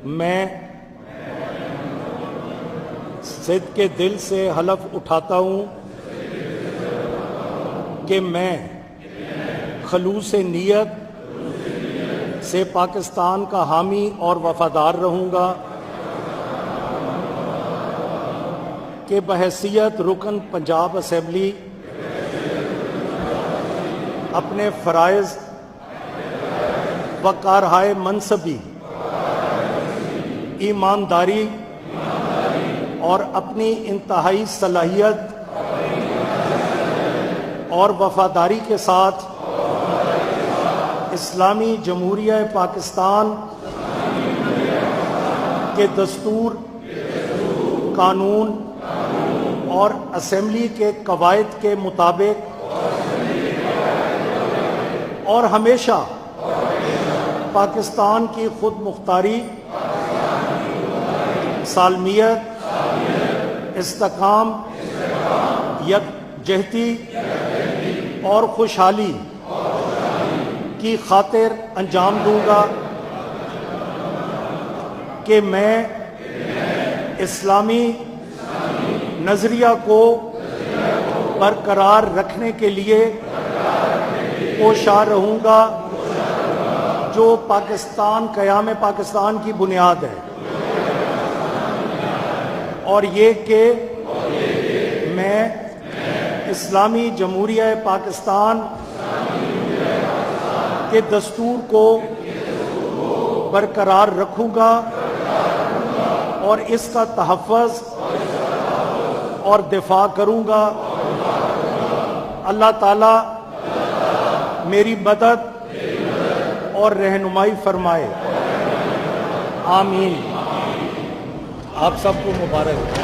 میں صدق کے دل سے حلف اٹھاتا ہوں کہ میں خلوص نیت سے پاکستان کا حامی اور وفادار رہوں گا، کہ بحیثیت رکن پنجاب اسمبلی اپنے فرائض و کارہائے منصبی ایمانداری اور اپنی انتہائی صلاحیت اور وفاداری کے ساتھ اسلامی جمہوریہ پاکستان کے دستور، قانون اور اسمبلی کے قواعد کے مطابق اور ہمیشہ پاکستان کی خود مختاری، سالمیت، استحکام، یکجہتی اور خوشحالی کی خاطر انجام دوں گا، کہ میں اسلامی نظریہ کو برقرار رکھنے کے لیے کوشاں رہوں گا، جو پاکستان قیام پاکستان کی بنیاد ہے، اور یہ کہ میں اسلامی جمہوریہ پاکستان کے دستور کو برقرار رکھوں گا اور اس کا تحفظ اور دفاع کروں گا۔ اللہ تعالیٰ میری مدد اور رہنمائی فرمائے، آمین۔ آپ سب کو مبارک۔